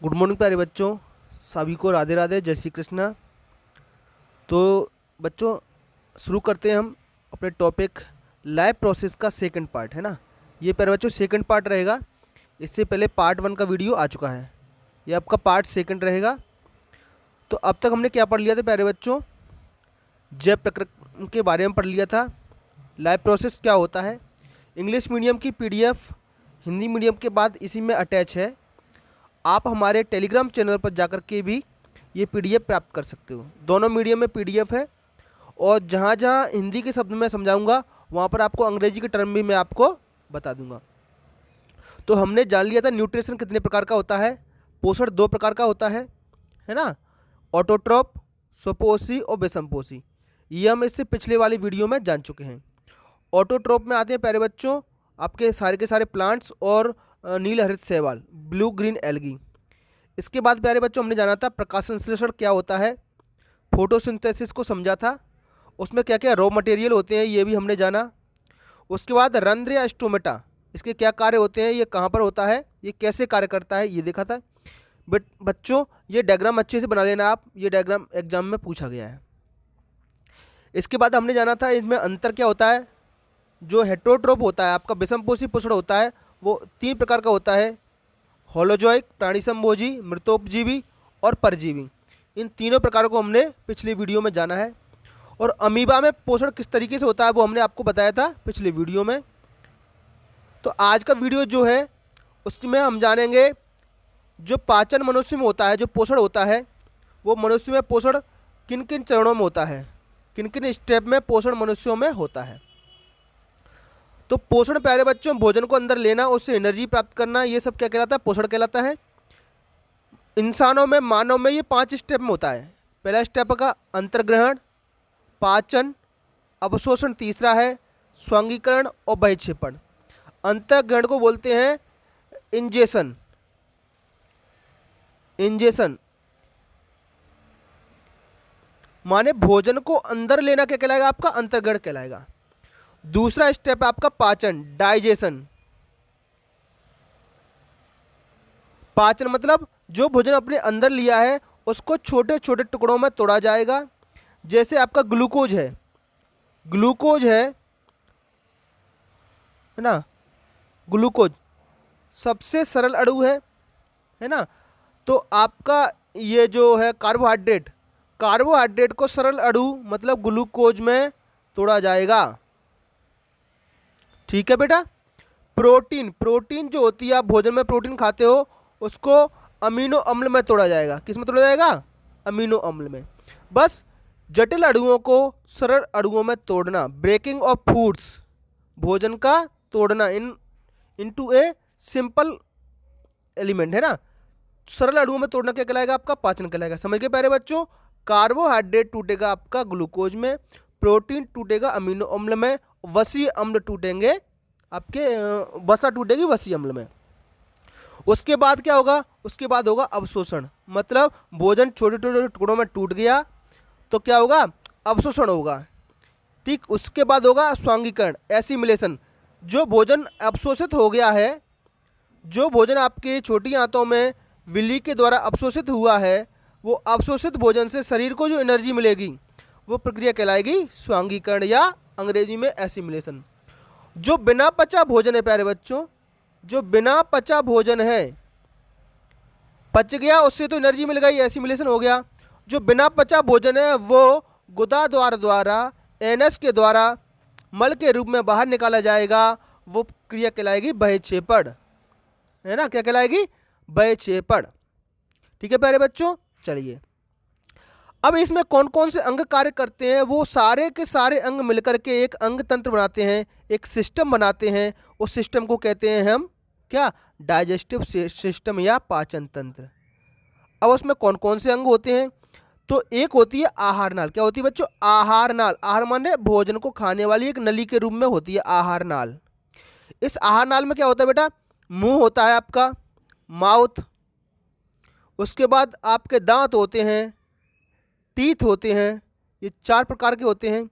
Good morning प्यारे बच्चों, सभी को राधे राधे, जय श्री कृष्णा। तो बच्चों शुरू करते हैं हम अपने टॉपिक लाइव प्रोसेस का सेकंड पार्ट, है ना। ये प्यारे बच्चों सेकंड पार्ट रहेगा। इससे पहले पार्ट 1 का वीडियो आ चुका है, ये आपका पार्ट सेकंड रहेगा। तो अब तक हमने क्या पढ़ लिया था प्यारे बच्चों? जैव प्रक्रम के बारे में पढ़ लिया था। लाइव प्रोसेस क्या होता है, इंग्लिश मीडियम की पीडीएफ हिंदी मीडियम के बाद इसी में अटैच है। आप हमारे टेलीग्राम चैनल पर जाकर के भी ये पीडीएफ प्राप्त कर सकते हो। दोनों मीडियम में पीडीएफ है, और जहाँ जहाँ हिंदी के शब्द मैं समझाऊंगा वहाँ पर आपको अंग्रेजी के टर्म भी मैं आपको बता दूंगा। तो हमने जान लिया था न्यूट्रिशन कितने प्रकार का होता है, पोषण 2 प्रकार का होता है ना, ऑटोट्रॉप, स्वपोषी और विषमपोषी। ये हम इससे पिछले वाली वीडियो में जान चुके हैं। ऑटोट्रॉप में आते हैं प्यारे बच्चों आपके सारे के सारे प्लांट्स और नील हरित शैवाल, ब्लू ग्रीन एल्गी। इसके बाद प्यारे बच्चों हमने जाना था प्रकाश संश्लेषण क्या होता है, फोटोसिंथेसिस को समझा था, उसमें क्या क्या रॉ मटेरियल होते हैं ये भी हमने जाना। उसके बाद रंध्र या स्टोमेटा, इसके क्या कार्य होते हैं, ये कहाँ पर होता है, ये कैसे कार्य करता है, ये देखा था। बट बच्चों ये डायग्राम अच्छे से बना लेना आप, ये डायग्राम एग्जाम में पूछा गया है। इसके बाद हमने जाना था इसमें अंतर क्या होता है। जो हेटरोट्रोप होता है आपका विषमपोषी पोषण होता है वो 3 प्रकार का होता है, होलोजोइक, प्राणी संभोजी, मृतोपजीवी और परजीवी। इन तीनों प्रकारों को हमने पिछली वीडियो में जाना है। और अमीबा में पोषण किस तरीके से होता है वो हमने आपको बताया था पिछली वीडियो में। तो आज का वीडियो जो है उसमें हम जानेंगे जो पाचन मनुष्य में होता है, जो पोषण होता है वो मनुष्य में पोषण किन किन चरणों में होता है, किन किन स्टेप में पोषण मनुष्यों में होता है। तो पोषण प्यारे बच्चों भोजन को अंदर लेना, उससे एनर्जी प्राप्त करना, ये सब क्या कहलाता है, पोषण कहलाता है। इंसानों में, मानव में ये 5 स्टेप में होता है। पहला स्टेप का अंतर्ग्रहण, पाचन, अवशोषण तीसरा है, स्वांगीकरण और बहिक्षेपण। अंतर्ग्रहण को बोलते हैं इंजेशन, इंजेशन माने भोजन को अंदर लेना क्या कहलाएगा, आपका अंतर्ग्रहण कहलाएगा। दूसरा स्टेप है आपका पाचन, डाइजेशन। पाचन मतलब जो भोजन अपने अंदर लिया है उसको छोटे छोटे टुकड़ों में तोड़ा जाएगा। जैसे आपका ग्लूकोज है, ग्लूकोज है ना, ग्लूकोज सबसे सरल अणु है ना। तो आपका ये जो है कार्बोहाइड्रेट, कार्बोहाइड्रेट को सरल अणु मतलब ग्लूकोज में तोड़ा जाएगा, ठीक है बेटा। प्रोटीन, प्रोटीन जो होती है आप भोजन में प्रोटीन खाते हो उसको अमीनो अम्ल में तोड़ा जाएगा। किस में तोड़ा जाएगा, अमीनो अम्ल में। बस जटिल अणुओं को सरल अणुओं में तोड़ना, ब्रेकिंग ऑफ फूड्स, भोजन का तोड़ना इनटू ए सिंपल एलिमेंट, है ना। सरल अणुओं में तोड़ना क्या कहलाएगा, आपका पाचन कहलाएगा। समझ गए प्यारे बच्चों। कार्बोहाइड्रेट टूटेगा आपका ग्लूकोज में, प्रोटीन टूटेगा अमीनो अम्ल में, वसीय अम्ल टूटेंगे आपके वसा टूटेगी वसीय अम्ल में। उसके बाद क्या होगा, उसके बाद होगा अवशोषण, मतलब भोजन छोटे छोटे टुकड़ों में टूट गया तो क्या होगा, अवशोषण होगा, ठीक। उसके बाद होगा स्वांगीकरण, एसिमिलेशन। जो भोजन अवशोषित हो गया है, जो भोजन आपके छोटी आंतों में विली के द्वारा अवशोषित हुआ है, वो अवशोषित भोजन से शरीर को जो एनर्जी मिलेगी वो प्रक्रिया कहलाएगी स्वांगीकरण या अंग्रेजी में एसिमिलेशन। जो बिना पचा भोजन है प्यारे बच्चों, जो बिना पचा भोजन है, पच गया उससे तो एनर्जी मिल गई, एसिमिलेशन हो गया। जो बिना पचा भोजन है वो गुदा द्वारा एनस के द्वारा मल के रूप में बाहर निकाला जाएगा, वो क्रिया कहलाएगी बहिक्षेपण, है ना। क्या कहलाएगी, बहिक्षेपण, ठीक है प्यारे बच्चों। चलिए अब इसमें कौन कौन से अंग कार्य करते हैं, वो सारे के सारे अंग मिलकर के एक अंग तंत्र बनाते हैं, एक सिस्टम बनाते हैं। उस सिस्टम को कहते हैं हम क्या, डाइजेस्टिव सिस्टम या पाचन तंत्र। अब उसमें कौन कौन से अंग होते हैं, तो एक होती है आहार नाल। क्या होती है बच्चों, आहार नाल। आहार माने भोजन को खाने वाली एक नली के रूप में होती है आहार नाल। इस आहार नाल में क्या होता है बेटा, मुंह होता है आपका, माउथ। उसके बाद आपके दांत होते हैं, टीथ होते हैं, ये 4 प्रकार के होते हैं।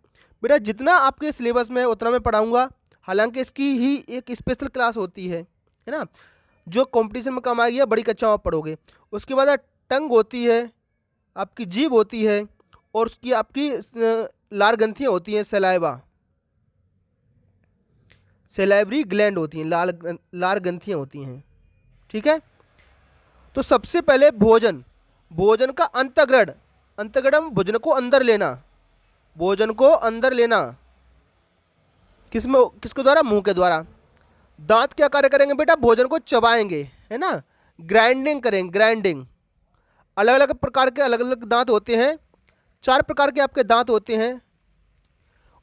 बेटा जितना आपके सिलेबस में उतना मैं पढ़ाऊंगा, हालांकि इसकी ही एक स्पेशल क्लास होती है ना। जो कंपटीशन में काम आएगी या बड़ी कक्षाओं में पढ़ोगे। उसके बाद टंग होती है, आपकी जीभ होती है, और उसकी आपकी लार ग्रंथियाँ होती हैं, सलाइवा, सैलाइवरी ग्लैंड होती हैं, लार ग्रंथियाँ होती हैं। ठीक है। तो सबसे पहले भोजन, भोजन का अंतग्रहण, अंतग्रहण भोजन को अंदर लेना, भोजन को अंदर लेना किसके द्वारा? मुंह के द्वारा। दांत क्या कार्य करेंगे बेटा? भोजन को चबाएंगे, है ना, ग्राइंडिंग करेंगे, ग्राइंडिंग। अलग अलग प्रकार के अलग अलग दांत होते हैं, 4 प्रकार के आपके दांत होते हैं।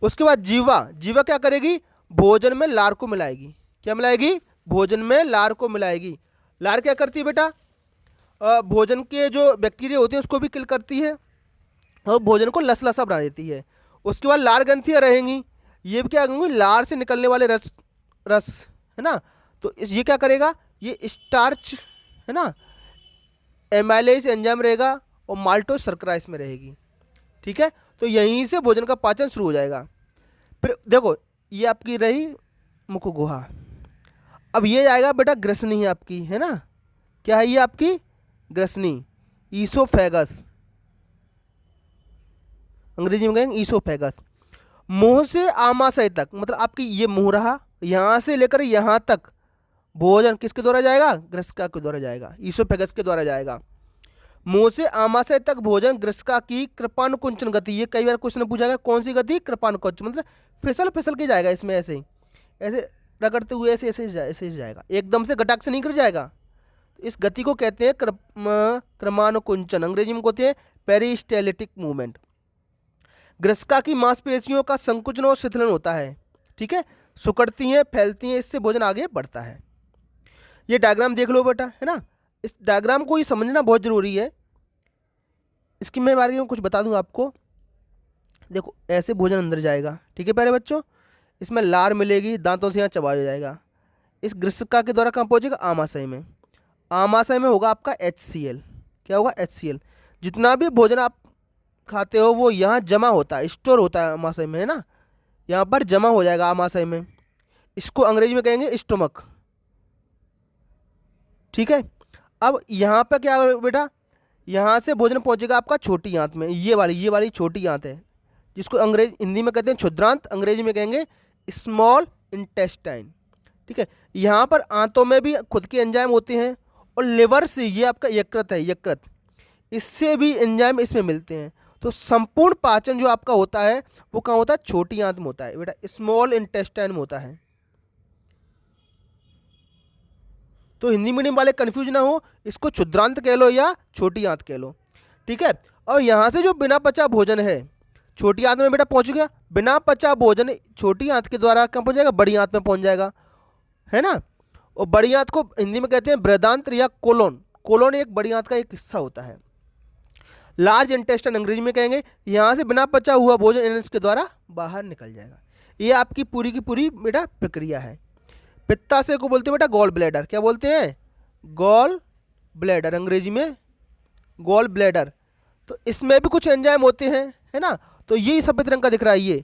उसके बाद जीवा, जीवा क्या करेगी? भोजन में लार को मिलाएगी। क्या मिलाएगी? भोजन में लार को मिलाएगी। लार क्या करती है बेटा? भोजन के जो बैक्टीरिया होते हैं उसको भी किल करती है और भोजन को लसलसा बना देती है। उसके बाद लार ग्रंथियाँ रहेंगी, ये भी क्या करेंगी? लार से निकलने वाले रस, रस, है ना, तो ये क्या करेगा? ये स्टार्च, है ना, एमाइलेज एंजाइम रहेगा और माल्टोज शर्करा इसमें रहेगी। ठीक है। तो यहीं से भोजन का पाचन शुरू हो जाएगा। फिर देखो, ये आपकी रही मुख गुहा। अब ये आएगा बेटा ग्रसनी है आपकी, है ना, क्या है ये आपकी? ग्रसनी, ईसोफेगस, अंग्रेजी में कहेंगे ईसोफेगस। मुंह से आमाशय तक, मतलब आपकी ये मुंह रहा, यहाँ से लेकर यहाँ तक भोजन किसके द्वारा जाएगा? ग्रसिका के द्वारा जाएगा, ईसोफेगस के द्वारा जाएगा। मुंह से आमाशय तक भोजन ग्रसिका की कृपानुकुंचन गति, ये कई बार क्वेश्चन पूछा गया, कौन सी गति? कृपानुकुंचन, मतलब फिसल फिसल के जाएगा इसमें, ऐसे ही ऐसे रगड़ते हुए ऐसे ऐसे ऐसे जाएगा, एकदम से गटाक से नहीं गिर जाएगा। इस गति को कहते हैं क्रमानुकुंचन, अंग्रेजी में कहते हैं पेरिस्टेलिटिक मूवमेंट। ग्रसिका की मांसपेशियों का संकुचन और शिथिलन होता है। ठीक है, सिकुड़ती हैं, फैलती हैं, इससे भोजन आगे बढ़ता है। ये डायग्राम देख लो बेटा, है ना, इस डायग्राम को ये समझना बहुत जरूरी है। इसकी मैं बारे में कुछ बता दूं आपको। देखो, ऐसे भोजन अंदर जाएगा, ठीक है प्यारे बच्चों, इसमें लार मिलेगी, दांतों से यहाँ चबाया जाएगा। इस ग्रसिका के द्वारा कहाँ पहुंचेगा? आमाशय में। आमाशय में होगा आपका HCl। क्या होगा? HCl। जितना भी भोजन आप खाते हो वो यहाँ जमा होता है, स्टोर होता है आमाशय में, है ना, यहाँ पर जमा हो जाएगा आमाशय में। इसको अंग्रेजी में कहेंगे स्टोमक। ठीक है। अब यहाँ पर क्या है बेटा? यहाँ से भोजन पहुँचेगा आपका छोटी आंत में, ये वाली छोटी आंत है, जिसको हिंदी में कहते हैं क्षुद्रांत, अंग्रेजी में कहेंगे स्मॉल इंटेस्टाइन। ठीक है। यहाँ पर आंतों में भी खुद के एंजाइम होते हैं, और लिवर से, ये आपका यकृत है, यकृत, इससे भी एंजाइम इसमें मिलते हैं। तो संपूर्ण पाचन जो आपका होता है वो कहाँ होता है? छोटी आंत में होता है बेटा, स्मॉल इंटेस्टाइन में होता है। तो हिंदी मीडियम वाले कंफ्यूज ना हो, इसको क्षुद्रांत कह लो या छोटी आंत कह लो। ठीक है। और यहाँ से जो बिना पचा भोजन है छोटी आंत में बेटा पहुँच गया, बिना पचा भोजन छोटी आंत के द्वारा कहाँ पहुँच जाएगा? बड़ी आंत में पहुँच जाएगा, है ना। और बड़ी आंत को हिंदी में कहते हैं बृहदांत्र या कोलोन। कोलोन एक बड़ी आंत का एक हिस्सा होता है। लार्ज इंटेस्टाइन अंग्रेजी में कहेंगे, यहाँ से बिना पचा हुआ भोजन एनएस के द्वारा बाहर निकल जाएगा। ये आपकी पूरी की पूरी बेटा प्रक्रिया है। पित्ताशय को बोलते हैं बेटा गॉल ब्लैडर। क्या बोलते हैं? गॉल ब्लैडर, अंग्रेजी में गॉल ब्लैडर। तो इसमें भी कुछ एंजाइम होते हैं, है ना, तो यही सफेद रंग का दिख रहा है ये,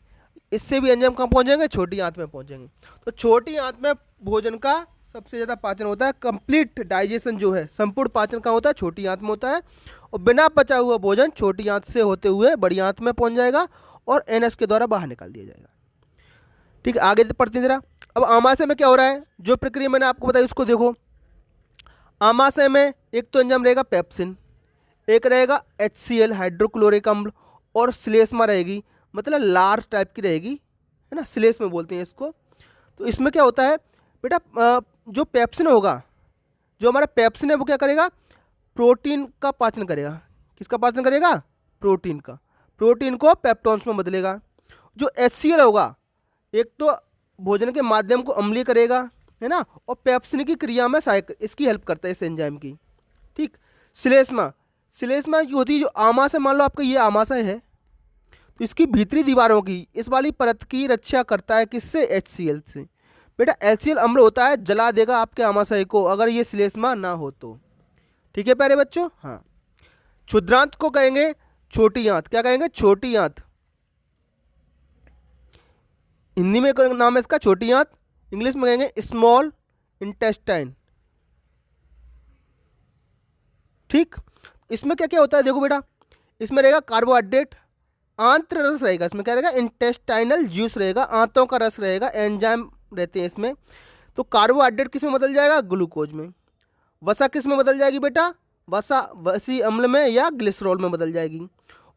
इससे भी एंजाइम कहाँ पहुँचेंगे? छोटी आंत में पहुँचेंगे। तो छोटी आंत में भोजन का सबसे ज़्यादा पाचन होता है, कंप्लीट डाइजेशन जो है, संपूर्ण पाचन कहाँ होता है? छोटी आंत में होता है। और बिना पचा हुआ भोजन छोटी आंत से होते हुए बड़ी आंत में पहुँच जाएगा और एनएस के द्वारा बाहर निकाल दिया जाएगा। ठीक है, आगे पढ़ते हैं जरा। अब आमाशय में क्या हो रहा है? जो प्रक्रिया मैंने आपको बताई उसको देखो। आमाशय में एक तो एंजाइम रहेगा पेप्सिन, एक रहेगा HCl हाइड्रोक्लोरिक अम्ल, और श्लेष्मा रहेगी, मतलब लार टाइप की रहेगी, है ना, श्लेष्मा बोलते हैं इसको। तो इसमें क्या होता है बेटा? जो पेप्सिन होगा, जो हमारा पेप्सिन है वो क्या करेगा? प्रोटीन का पाचन करेगा। किसका पाचन करेगा? प्रोटीन का। प्रोटीन को पेप्टोन्स में बदलेगा। जो HCl होगा, एक तो भोजन के माध्यम को अम्लीय करेगा, है ना, और पेप्सिन की क्रिया में सहायक, इसकी हेल्प करता है इस एंजाइम की। ठीक। श्लेष्मा, श्लेष्मा की होती है जो आमाशय, मान लो आपका ये आमाशय है, तो इसकी भीतरी दीवारों की इस वाली परत की रक्षा करता है, किससे? HCl से। बेटा HCl अम्ल होता है, जला देगा आपके आमाशय को अगर ये श्लेष्मा ना हो तो। ठीक है प्यारे बच्चों। हाँ, क्षुद्रांत को कहेंगे छोटी आंत। क्या कहेंगे? छोटी आंत। हिंदी में नाम है इसका छोटी आंत, इंग्लिश में कहेंगे स्मॉल इंटेस्टाइन। ठीक। इसमें क्या क्या होता है देखो बेटा, इसमें रहेगा कार्बोहाइड्रेट, आंत्र रस रहेगा, इसमें क्या रहेगा, इंटेस्टाइनल जूस रहेगा, आंतों का रस रहेगा, एंजाइम रहते हैं इसमें। तो कार्बोहाइड्रेट किस में बदल जाएगा, ग्लूकोज में। वसा किस में बदल जाएगी बेटा, वसा वसी अम्ल में या ग्लिसरॉल में बदल जाएगी।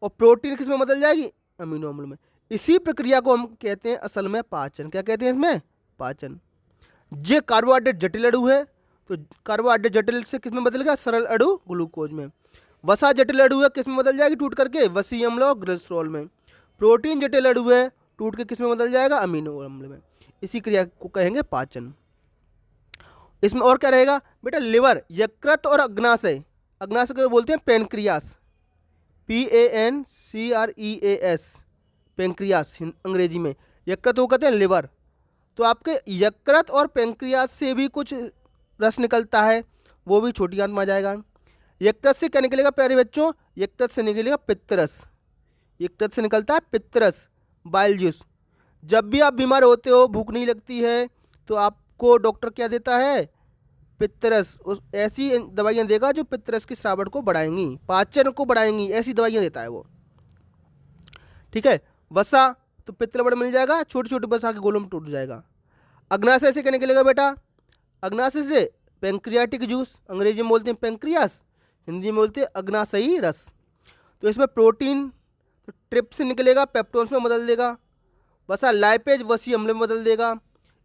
और प्रोटीन किस में बदल जाएगी, अमीनो अम्ल में। इसी प्रक्रिया को हम कहते हैं असल में पाचन। क्या कहते हैं इसमें, पाचन। ये कार्बोहाइड्रेट जटिल अणु है, तो कार्बोहाइड्रेट जटिल से किस में बदलेगा, सरल अणु ग्लूकोज में। वसा जटिल अणु है, किस में बदल जाएगी, टूट करके वसी अम्ल और ग्लिसरॉल में। प्रोटीन जटिल अणु है, टूट के किस में बदल जाएगा, अमीनो अम्ल में। इसी क्रिया को कहेंगे पाचन। इसमें और क्या रहेगा बेटा, लिवर, यकृत और अग्नाशय। अग्नाशय को बोलते हैं पेनक्रियास, PANCREAS, पेनक्रियास अंग्रेजी में। यकृत को कहते हैं लिवर। तो आपके यकृत और पेनक्रियास से भी कुछ रस निकलता है, वो भी छोटी आंत में आ जाएगा। यकृत से क्या निकलेगा प्यारे बच्चों, यकृत से निकलेगा पित्तरस। यकृत से निकलता है पित्तरस, बाइल जूस। जब भी आप बीमार होते हो, भूख नहीं लगती है, तो आपको डॉक्टर क्या देता है, पित्तरस। ऐसी दवाइयाँ देगा जो पित्तरस की स्रावण को बढ़ाएंगी, पाचन को बढ़ाएंगी, ऐसी दवाइयाँ देता है वो। ठीक है। वसा तो पित्तलबड़ मिल जाएगा, छोटी छोटी वसा के गोलों में टूट जाएगा। अग्नाशय से क्या निकलेगा बेटा, अग्नाशय से पेंक्रियाटिक जूस, अंग्रेजी में बोलते हैं पेंक्रियास, हिंदी में बोलते हैं अग्नाशयी रस। तो इसमें प्रोटीन तो ट्रिप्सिन निकलेगा, पेप्टोन्स में बदल देगा। वसा लाइपेज वसी अम्ल में बदल देगा।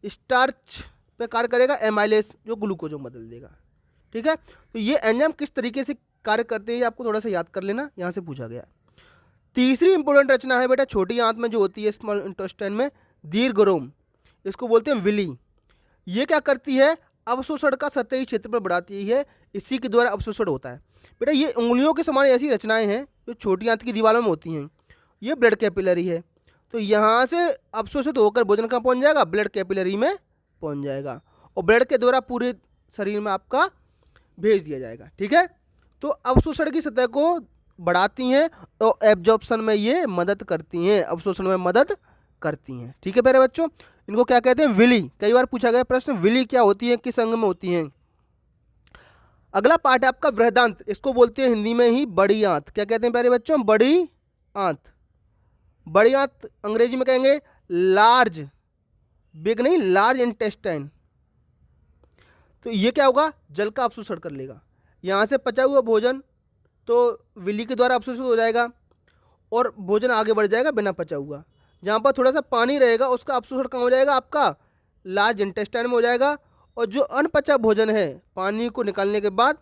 स्टार्च पे कार्य करेगा, एमाइलेज जो ग्लूकोज में बदल देगा। ठीक है। तो ये एंजाइम किस तरीके से कार्य करते हैं, ये आपको थोड़ा सा याद कर लेना, यहाँ से पूछा गया। तीसरी इंपॉर्टेंट रचना है बेटा, छोटी आंत में जो होती है स्मॉल इंटेस्टाइन में, दीर्घरोम, इसको बोलते हैं विली। ये क्या करती है, अवशोषण का सतही क्षेत्र पर बढ़ाती है, इसी के द्वारा अवशोषण होता है। बेटा ये उंगलियों के समान ऐसी रचनाएं हैं जो छोटी आंत की दीवारों में होती हैं। ये ब्लड कैपिलरी है, तो यहाँ से अवशोषित होकर भोजन कहाँ पहुँच जाएगा, ब्लड कैपिलरी में पहुँच जाएगा, और ब्लड के द्वारा पूरे शरीर में आपका भेज दिया जाएगा। ठीक है। तो अवशोषण की सतह को बढ़ाती हैं और एब्जॉर्प्शन में ये मदद करती हैं, अवशोषण में मदद करती हैं। ठीक है प्यारे बच्चों, इनको क्या कहते हैं, विली। कई बार पूछा गया प्रश्न, विली क्या होती है, किस अंग में होती हैं। अगला पार्ट है आपका बृहदांत, इसको बोलते हैं हिंदी में ही बड़ी आंत। क्या कहते हैं प्यारे बच्चों, बड़ी आंत। बड़ी आंत अंग्रेजी में कहेंगे लार्ज, बिग नहीं, लार्ज इंटेस्टाइन। तो ये क्या होगा, जल का अवशोषण कर लेगा। यहाँ से पचा हुआ भोजन तो विली के द्वारा अवशोषित हो जाएगा और भोजन आगे बढ़ जाएगा बिना पचा हुआ। जहाँ पर थोड़ा सा पानी रहेगा उसका अवशोषण कहाँ हो जाएगा, आपका लार्ज इंटेस्टाइन में हो जाएगा। और जो अनपचा भोजन है पानी को निकालने के बाद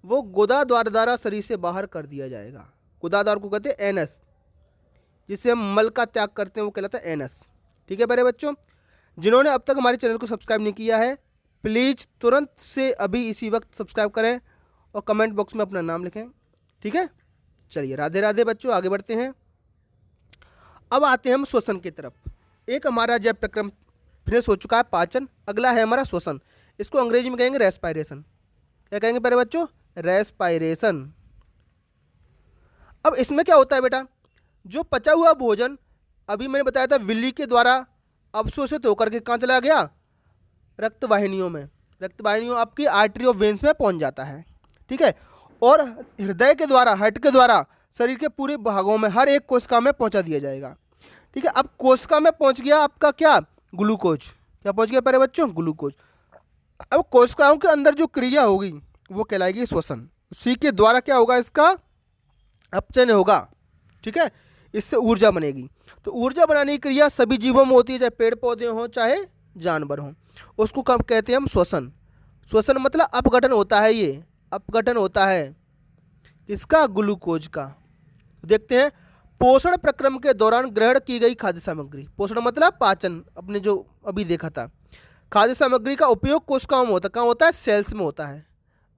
वो गुदा द्वार द्वारा शरीर से बाहर कर दिया जाएगा। गुदा द्वार को कहते हैं एनस, जिससे हम मल का त्याग करते हैं वो कहलाता है एनस। ठीक है प्यारे बच्चों, जिन्होंने अब तक हमारे चैनल को सब्सक्राइब नहीं किया है, प्लीज़ तुरंत से अभी इसी वक्त सब्सक्राइब करें और कमेंट बॉक्स में अपना नाम लिखें। ठीक है। चलिए राधे राधे बच्चों, आगे बढ़ते हैं। अब आते हैं हम श्वसन की तरफ। एक हमारा जब प्रक्रम फिनिश हो चुका है पाचन, अगला है हमारा श्वसन। इसको अंग्रेजी में कहेंगे रेस्पायरेशन। क्या कहेंगे प्यारे बच्चों, रेस्पायरेशन। अब इसमें क्या होता है बेटा, जो पचा हुआ भोजन अभी मैंने बताया था विली के द्वारा अवशोषित होकर के कहाँ चला गया, रक्त वाहिनियों में। रक्त वाहिनियों आपकी आर्टरी ऑफ वेन्स में पहुंच जाता है। ठीक है। और हृदय के द्वारा, हार्ट के द्वारा शरीर के पूरे भागों में हर एक कोशिका में पहुंचा दिया जाएगा। ठीक है। अब कोशिका में पहुंच गया आपका क्या, ग्लूकोज। क्या पहुंच गया प्यारे बच्चों, ग्लूकोज। अब कोशिकाओं के अंदर जो क्रिया होगी वो कहलाएगी श्वसन। उसी के द्वारा क्या होगा, इसका अपचयन होगा। ठीक है। इससे ऊर्जा बनेगी। तो ऊर्जा बनाने की क्रिया सभी जीवों में होती है, चाहे पेड़ पौधे हों चाहे जानवर हों। उसको कब कहते हैं हम, श्वसन। श्वसन मतलब अपघटन होता है, ये अपघटन होता है किसका, ग्लूकोज का। देखते हैं, पोषण प्रक्रम के दौरान ग्रहण की गई खाद्य सामग्री। पोषण मतलब पाचन, अपने जो अभी देखा था। खाद्य सामग्री का उपयोग कोशिकाओं में होता है, कहाँ होता है, सेल्स में होता है।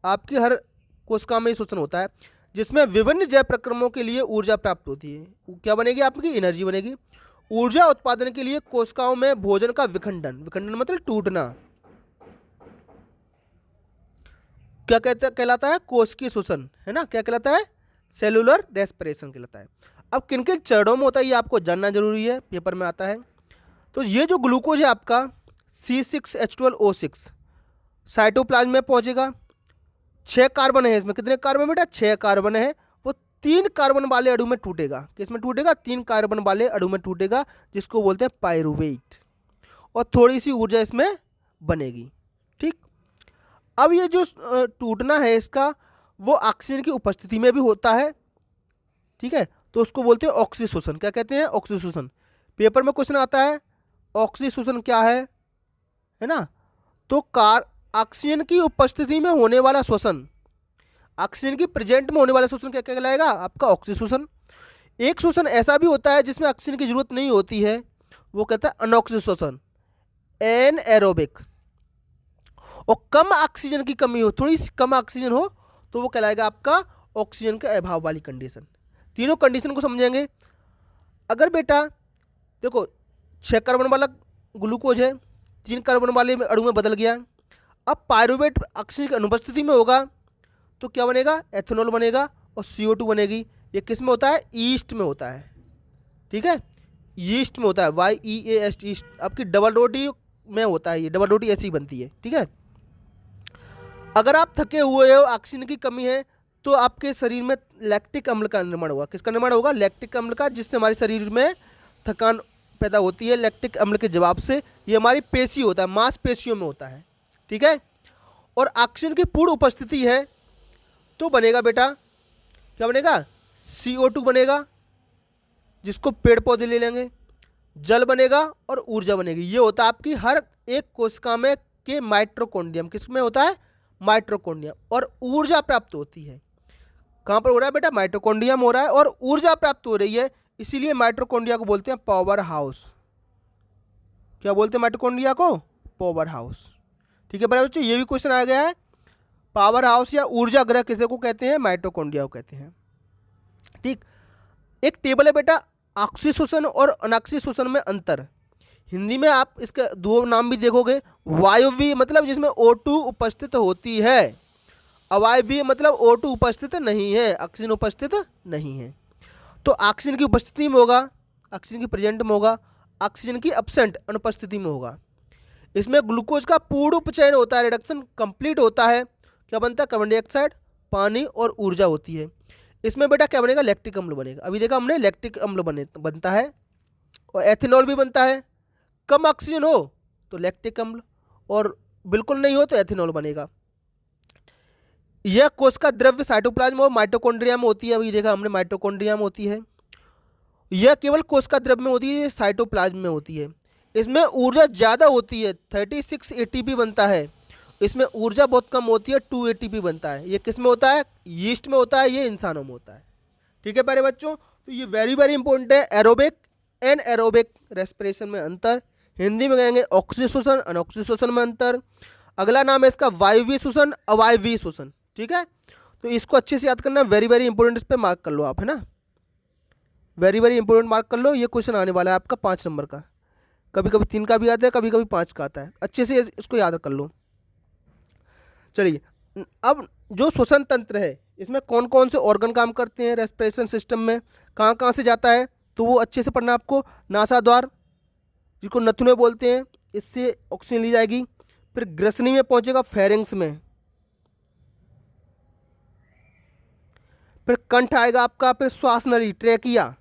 आपकी हर कोशिका में श्वसन होता है, जिसमें विभिन्न जैव प्रक्रमों के लिए ऊर्जा प्राप्त होती है। क्या बनेगी, आपकी एनर्जी बनेगी। ऊर्जा उत्पादन के लिए कोशिकाओं में भोजन का विखंडन, विखंडन मतलब टूटना, क्या कहलाता है, कोशिकीय श्वसन, है ना। क्या कहलाता है, सेलुलर रेस्पिरेशन कहलाता है। अब किन किन चरणों में होता है ये आपको जानना जरूरी है, पेपर में आता है। तो ये जो ग्लूकोज है आपका C6H12O6 साइटोप्लाज्म में पहुंचेगा, 6 कार्बन है इसमें, कितने कार्बन बेटा, 6 कार्बन है, वो 3 कार्बन वाले अणु में टूटेगा, किसमें टूटेगा, 3 कार्बन वाले अणु में टूटेगा, जिसको बोलते हैं पायरुवेट, और थोड़ी सी ऊर्जा इसमें बनेगी। ठीक, अब ये जो टूटना है इसका, वो ऑक्सीजन की उपस्थिति में भी होता है। ठीक है, तो उसको बोलते हैं ऑक्सीशोषण। क्या कहते हैं, ऑक्सीशोषण। पेपर में क्वेश्चन आता है ऑक्सीशोषण क्या है ना। तो ऑक्सीजन की उपस्थिति में होने वाला शोषण, ऑक्सीजन की प्रेजेंट में होने वाला शोषण क्या कहलाएगा, आपका ऑक्सीशोषण। एक शोषण ऐसा भी होता है जिसमें ऑक्सीजन की जरूरत नहीं होती है, वो कहता है अनऑक्सीशोषण, एनएरोबिक। और कम ऑक्सीजन की कमी हो, थोड़ी सी कम ऑक्सीजन हो, तो वो कहलाएगा आपका ऑक्सीजन के अभाव वाली कंडीशन। तीनों कंडीशन को समझेंगे। अगर बेटा देखो 6 कार्बन वाला ग्लूकोज है, 3 कार्बन वाले अणु में बदल गया, अब पायरुवेट ऑक्सीजन की अनुपस्थिति में होगा, तो क्या बनेगा, एथेनॉल बनेगा और CO2 बनेगी। ये किस में होता है, ईस्ट में होता है। ठीक है, ईस्ट में होता है, YEAST, ईस्ट। आपकी डबल रोटी में होता है, ये डबल रोटी ऐसी बनती है। ठीक है, अगर आप थके हुए हो, ऑक्सीजन की कमी है, तो आपके शरीर में लैक्टिक अम्ल का निर्माण होगा। किसका निर्माण होगा, लैक्टिक अम्ल का, जिससे हमारे शरीर में थकान पैदा होती है। लैक्टिक अम्ल के जवाब से ये हमारी पेशी होता है, मांसपेशियों में होता है। ठीक है, और ऑक्सीजन की पूर्ण उपस्थिति है तो बनेगा बेटा, क्या बनेगा, CO2 बनेगा, जिसको पेड़ पौधे ले लेंगे, जल बनेगा और ऊर्जा बनेगी। ये होता है आपकी हर एक कोशिका में के माइटोकॉन्ड्रियम, किस में होता है, माइटोकॉन्ड्रियम। और ऊर्जा प्राप्त होती है, कहाँ पर हो रहा है बेटा, माइटोकॉन्ड्रियम हो रहा है, और ऊर्जा प्राप्त हो रही है, इसीलिए माइटोकॉन्ड्रिया को बोलते हैं पावर हाउस। क्या बोलते हैं माइटोकॉन्ड्रिया को, पावर हाउस। ठीक है बराबर बच्चों, ये भी क्वेश्चन आ गया है। पावर हाउस या ऊर्जा ग्रह किसे को कहते हैं, माइटोकॉन्ड्रिया को कहते हैं। ठीक, एक टेबल है बेटा, ऑक्सीशोषण और अनॉक्सीशोषण में अंतर। हिंदी में आप इसके 2 नाम भी देखोगे, वायवीय मतलब जिसमें O2 उपस्थित होती है, अवायवीय मतलब O2 उपस्थित नहीं है, ऑक्सीजन उपस्थित नहीं है। तो ऑक्सीजन की उपस्थिति में होगा, ऑक्सीजन की प्रेजेंट में होगा, ऑक्सीजन की एब्सेंट अनुपस्थिति में होगा। इसमें ग्लूकोज का पूर्ण उपचयन होता है, रिडक्शन कंप्लीट होता है। क्या बनता है, कार्बन डाइऑक्साइड, पानी और ऊर्जा होती है। इसमें बेटा क्या बनेगा, लैक्टिक अम्ल बनेगा। अभी देखा हमने, लैक्टिक अम्ल बनता है, और एथेनॉल भी बनता है। कम ऑक्सीजन हो तो लैक्टिक अम्ल, और बिल्कुल नहीं हो तो एथेनॉल बनेगा। यह कोश का द्रव्य साइटोप्लाज्म और माइटोकॉन्ड्रिया में होती है। अभी देखा हमने, माइटोकॉन्ड्रिया में होती है। यह केवल कोश का द्रव्य में होती है, साइटोप्लाज्म में होती है। इसमें ऊर्जा ज़्यादा होती है, 36 ATP बनता है। इसमें ऊर्जा बहुत कम होती है, 2 ATP बनता है। ये किस में होता है, यीस्ट में होता है, ये इंसानों में होता है। ठीक है प्यारे बच्चों, तो ये वेरी वेरी इंपॉर्टेंट है। एरोबिक एन एरोबिक रेस्पिरेशन में अंतर, हिंदी में कहेंगे ऑक्सीशोषण अनऑक्सीशोषण में अंतर। अगला नाम है इसका वायवीय शोषण, अवायवीय शोषण। ठीक है, तो इसको अच्छे से याद करना, वेरी वेरी इंपॉर्टेंट, इस पर मार्क कर लो आप, है ना, वेरी वेरी इंपॉर्टेंट मार्क कर लो। ये क्वेश्चन आने वाला है आपका 5 नंबर का, कभी कभी 3 का भी आता है, कभी कभी 5 का आता है। अच्छे से इसको याद कर लो। चलिए, अब जो श्वसन तंत्र है, इसमें कौन कौन से ऑर्गन काम करते हैं रेस्पिरेशन सिस्टम में, कहाँ कहाँ से जाता है, तो वो अच्छे से पढ़ना आपको। नासाद्वार, जिसको नथुने बोलते हैं, इससे ऑक्सीजन ली जाएगी। फिर ग्रसनी में पहुंचेगा, फेरिंग्स में। फिर कंठ आएगा आपका, फिर श्वास नली, ट्रेकिया,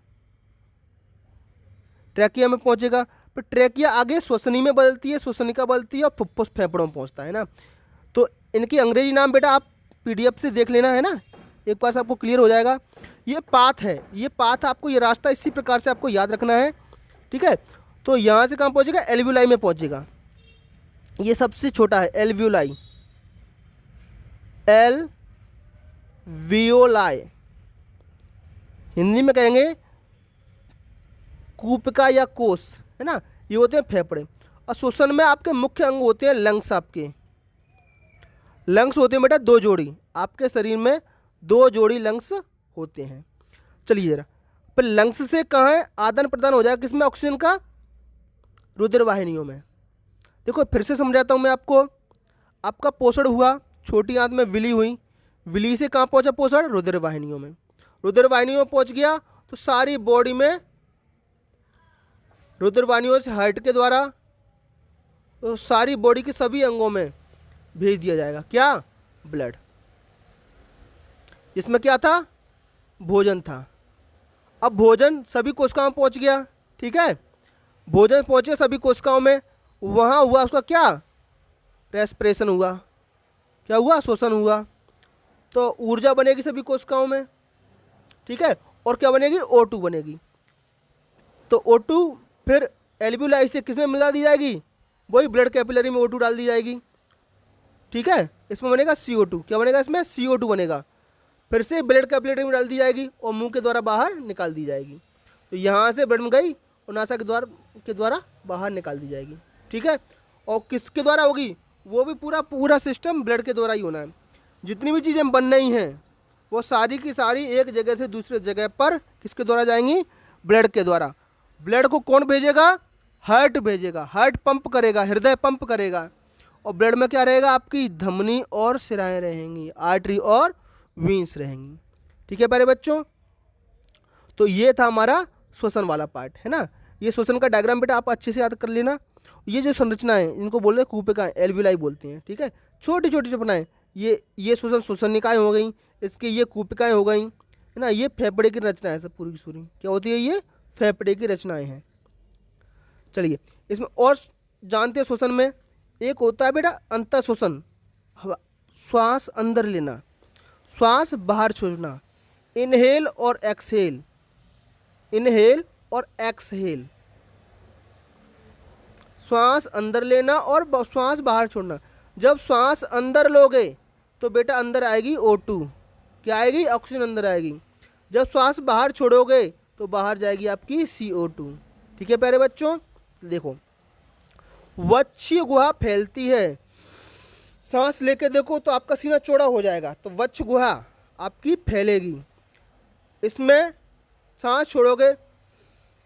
ट्रेकिया में पहुंचेगा। फिर ट्रेकिया आगे श्वसनी में बदलती है, श्वसनिका बदलती है, और फुफ्फुस फेफड़ों में पहुंचता है ना। तो इनकी अंग्रेजी नाम बेटा आप PDF से देख लेना, है ना, एक बार से आपको क्लियर हो जाएगा। ये पाथ है, ये पाथ आपको, ये रास्ता इसी प्रकार से आपको याद रखना है। ठीक है, तो यहाँ से कहाँ पहुँचेगा, एल्व्यूलाई में पहुँचेगा। ये सबसे छोटा है, एल्व्यूलाई, एल्वियोलाई, हिंदी में कहेंगे कूपिका या कोश, है ना। ये होते हैं फेफड़े। और श्वसन में आपके मुख्य अंग होते हैं लंग्स। आपके लंग्स होते हैं बेटा 2 जोड़ी, आपके शरीर में 2 जोड़ी लंग्स होते हैं। चलिए जरा, पर लंग्स से कहाँ है आदान प्रदान हो जाएगा, किसमें, ऑक्सीजन का, रुधिर वाहिनियों में। देखो फिर से समझाता हूँ मैं आपको। आपका पोषण हुआ, छोटी आंत में विली हुई, विली से कहाँ पहुँचा पोषण, रुधिर वाहिनियों में। रुधिर वाहिनियों में पहुँच गया तो सारी बॉडी में रुधिर वाहिनियों से हार्ट के द्वारा तो सारी बॉडी के सभी अंगों में भेज दिया जाएगा, क्या, ब्लड। जिसमें क्या था, भोजन था। अब भोजन सभी कोशिकाओं में पहुंच गया, ठीक है, भोजन पहुंचे सभी कोशिकाओं में, वहाँ हुआ उसका क्या, रेस्पिरेशन हुआ, क्या हुआ, श्वसन हुआ। तो ऊर्जा बनेगी सभी कोशिकाओं में, ठीक है, और क्या बनेगी, O2 बनेगी। तो O2 फिर एल्वियोलाई से किसमें मिला दी जाएगी, वही ब्लड कैपिलरी में O2 डाल दी जाएगी, ठीक है। इसमें बनेगा CO2, क्या बनेगा इसमें, CO2 बनेगा। फिर से ब्लड कैपिलरी में डाल दी जाएगी और मुंह के द्वारा बाहर निकाल दी जाएगी। तो यहाँ से ब्लड में गई और नासा के द्वारा बाहर निकाल दी जाएगी, ठीक है। और किसके द्वारा होगी, वो भी पूरा सिस्टम ब्लड के द्वारा ही होना है। जितनी भी चीज़ें बन रही हैं वो सारी की सारी एक जगह से दूसरे जगह पर किसके द्वारा जाएंगी, ब्लड के द्वारा। ब्लड को कौन भेजेगा, हार्ट भेजेगा, हार्ट पंप करेगा, हृदय पंप करेगा। और ब्लड में क्या रहेगा, आपकी धमनी और शिराएं रहेंगी, आर्टरी और वीन्स रहेंगी, ठीक है प्यारे बच्चों। तो ये था हमारा श्वसन वाला पार्ट, है ना। ये श्वसन का डायग्राम बेटा आप अच्छे से याद कर लेना। ये जो संरचना है इनको बोल रहे हैं कूपिकाएं, एल्वियोलाई बोलती हैं, ठीक है। छोटी छोटी चपनाएं, ये श्वसन निकाय हो गई, इसकी ये कूपिकाएं हो गई, है ना। ये फेफड़े की रचना है सब पूरी की पूरी, क्या होती है, ये फेफड़े की रचनाएं हैं। चलिए इसमें और जानते हैं श्वसन में एक होता है बेटा अंतर श्वसन, श्वास अंदर लेना, श्वास बाहर छोड़ना, इनहेल और एक्सहेल, इनहेल और एक्सहेल, श्वास अंदर लेना और श्वास बाहर छोड़ना। जब श्वास अंदर लोगे तो बेटा अंदर आएगी O2, क्या आएगी, ऑक्सीजन अंदर आएगी। जब श्वास बाहर छोड़ोगे तो बाहर जाएगी आपकी CO2, ठीक है प्यारे बच्चों। देखो वक्षीय गुहा फैलती है, सांस लेके देखो तो आपका सीना चौड़ा हो जाएगा, तो वक्ष गुहा आपकी फैलेगी। इसमें सांस छोड़ोगे,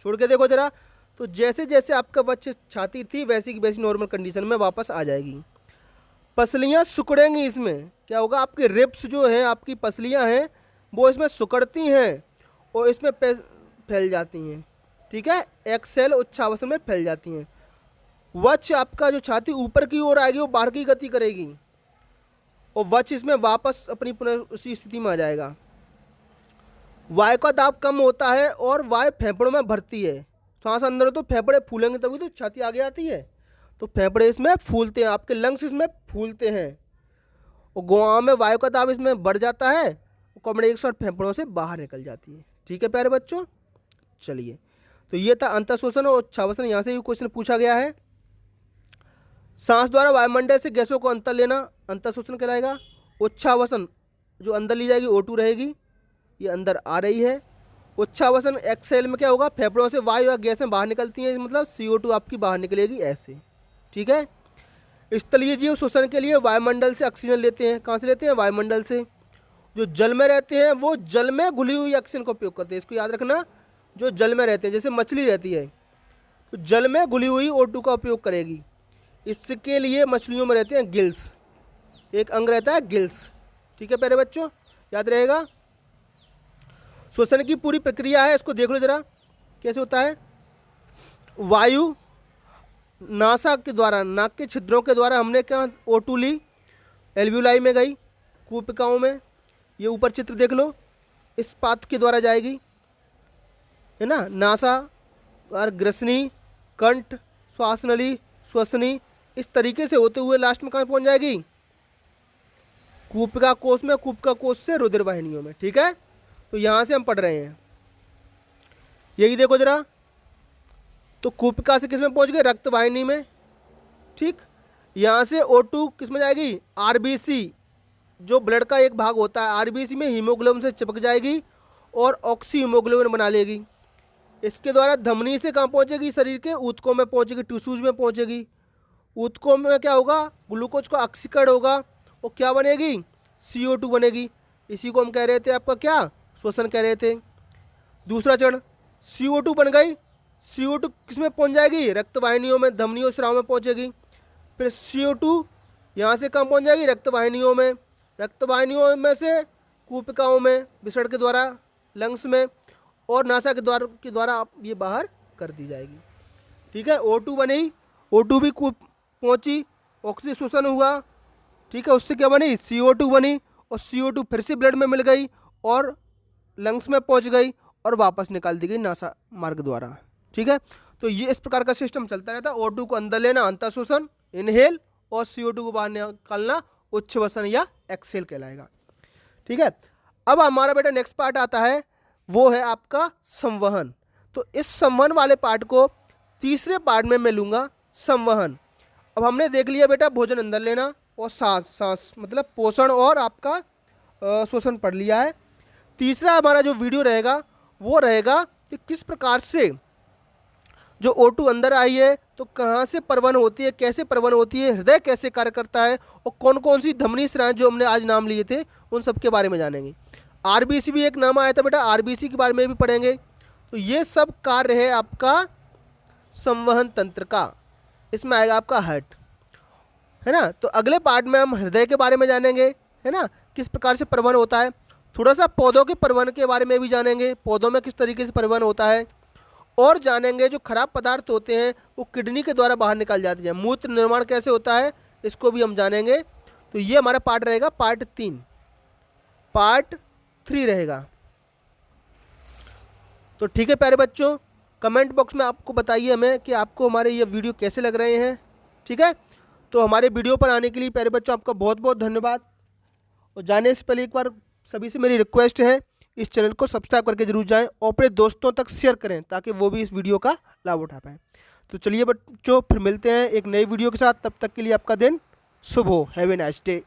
छोड़ के देखो जरा, तो जैसे जैसे आपका वक्ष छाती थी वैसी की वैसी नॉर्मल कंडीशन में वापस आ जाएगी। पसलियाँ सिकुड़ेंगी, इसमें क्या होगा, आपके रिब्स जो हैं, आपकी पसलियाँ हैं वो इसमें सिकुड़ती हैं और इसमें फैल जाती हैं, ठीक है, एक्सेल उच्छ्वासन में फैल जाती हैं। वक्ष आपका जो छाती ऊपर की ओर आएगी वो बाहर की गति करेगी और वक्ष इसमें वापस अपनी पुनः उसी स्थिति में आ जाएगा। वायु का दाब कम होता है और वायु फेफड़ों में भरती है। सांस अंदर हो तो फेफड़े फूलेंगे तभी तो छाती आगे आती है, तो फेफड़े इसमें फूलते हैं, आपके लंग्स इसमें फूलते हैं और गुहा में वायु का दाब इसमें बढ़ जाता है, कार्बन डाइऑक्साइड फेफड़ों से बाहर निकल जाती है, ठीक है प्यारे बच्चों। चलिए तो ये था अंतःश्वसन और उच्छ्वासन, यहाँ से भी क्वेश्चन पूछा गया है। सांस द्वारा वायुमंडल से गैसों को अंतर लेना अंतःश्वसन कहलाएगा। उच्छ्वासन जो अंदर ली जाएगी O2 रहेगी, ये अंदर आ रही है। उच्छ्वासन एक्सेल में क्या होगा, फेफड़ों से वायु या गैसें बाहर निकलती हैं, मतलब CO2 आपकी बाहर निकलेगी ऐसे, ठीक है। स्थलीय जीव श्वसन के लिए वायुमंडल से ऑक्सीजन लेते हैं, कहाँ से लेते हैं, वायुमंडल से। जो जल में रहते हैं वो जल में घुली हुई ऑक्सीजन का उपयोग करते हैं, इसको याद रखना। जो जल में रहते हैं, जैसे मछली रहती है तो जल में घुली हुई O2 का उपयोग करेगी। इसके लिए मछलियों में रहते हैं गिल्स, एक अंग रहता है गिल्स, ठीक है प्यारे बच्चों, याद रहेगा। श्वसन की पूरी प्रक्रिया है, इसको देख लो जरा कैसे होता है। वायु नासा के द्वारा, नाक के छिद्रों के द्वारा हमने क्या O2 ली, एल्वियोलाई में गई, कूपिकाओं में, ये ऊपर चित्र देख लो, इस पाथ के द्वारा जाएगी, है ना, नासा और ग्रसनी, कंठ, श्वास नली, श्वसनी, इस तरीके से होते हुए लास्ट में कहाँ पहुंच जाएगी, कूपिका कोश में, कूपिका कोश से रुधिर वाहिनियों में, ठीक है। तो यहाँ से हम पढ़ रहे हैं, यही देखो जरा, तो कूपिका से किस में पहुँच गए, रक्त वाहिनी में, ठीक। यहाँ से O2 किस में जाएगी, RBC, जो ब्लड का एक भाग होता है, RBC में हीमोग्लोबिन से चिपक जाएगी और ऑक्सी हीमोग्लोबिन बना लेगी। इसके द्वारा धमनी से कहाँ पहुँचेगी, शरीर के ऊतकों में पहुँचेगी, टिश्यूज में पहुँचेगी। ऊतकों में क्या होगा, ग्लूकोज का ऑक्सीकरण होगा और क्या बनेगी, CO2 बनेगी। इसी को हम कह रहे थे आपका क्या, श्वसन कह रहे थे। दूसरा चरण CO2 बन गई, CO2 किस में पहुँच जाएगी, रक्त वाहिनियों में, धमनियों स्राव में पहुँचेगी। फिर CO2 यहाँ से कहाँ पहुँच जाएगी, रक्त वाहिनियों में, रक्त वाहिनियों में से कूपिकाओं में, विसर्जन के द्वारा लंग्स में, और नासा के द्वारा आप ये बाहर कर दी जाएगी, ठीक है। O2 बनी, O2 भी पहुँची, ऑक्सीजन शोषण हुआ, ठीक है, उससे क्या बनी, CO2 बनी और CO2 फिर से ब्लड में मिल गई और लंग्स में पहुंच गई और वापस निकाल दी गई नासा मार्ग द्वारा। ठीक है, तो ये इस प्रकार का सिस्टम चलता रहता है। O2 को अंदर लेना अंतर शोषण इनहेल, और CO2 को बाहर निकालना उच्छ्वसन या एक्सहेल कहलाएगा। ठीक है, अब हमारा बेटा नेक्स्ट पार्ट आता है, वो है आपका संवहन। तो इस संवहन वाले पार्ट को तीसरे पार्ट में मैं लूँगा, संवहन। अब हमने देख लिया बेटा भोजन अंदर लेना और सांस मतलब पोषण और आपका शोषण पढ़ लिया है। तीसरा हमारा जो वीडियो रहेगा वो रहेगा कि किस प्रकार से जो O2 अंदर आई है तो कहाँ से परिवहन होती है, कैसे परिवहन होती है, हृदय कैसे कार्य करता है, और कौन कौन सी धमनी स्राव जो हमने आज नाम लिए थे उन सब के बारे में जानेंगे। RBC भी एक नाम आया था बेटा, RBC के बारे में भी पढ़ेंगे। तो ये सब कार्य है आपका संवहन तंत्र का, इसमें आएगा आपका हार्ट, है ना। तो अगले पार्ट में हम हृदय के बारे में जानेंगे, है ना, किस प्रकार से परिवहन होता है। थोड़ा सा पौधों के परिवहन के बारे में भी जानेंगे, पौधों में किस तरीके से परिवहन होता है, और जानेंगे जो खराब पदार्थ होते हैं वो किडनी के द्वारा बाहर निकाल जाते हैं, मूत्र निर्माण कैसे होता है इसको भी हम जानेंगे। तो ये हमारा पार्ट रहेगा पार्ट 3, पार्ट 3 रहेगा। तो ठीक है प्यारे बच्चों, कमेंट बॉक्स में आपको बताइए हमें कि आपको हमारे ये वीडियो कैसे लग रहे हैं। ठीक है, तो हमारे वीडियो पर आने के लिए प्यारे बच्चों आपका बहुत बहुत धन्यवाद। और जाने से पहले एक बार सभी से मेरी रिक्वेस्ट है, इस चैनल को सब्सक्राइब करके जरूर जाएं और अपने दोस्तों तक शेयर करें ताकि वो भी इस वीडियो का लाभ उठा पाएँ। तो चलिए बच्चों, फिर मिलते हैं एक नई वीडियो के साथ, तब तक के लिए आपका दिन शुभ हो। Have a nice day.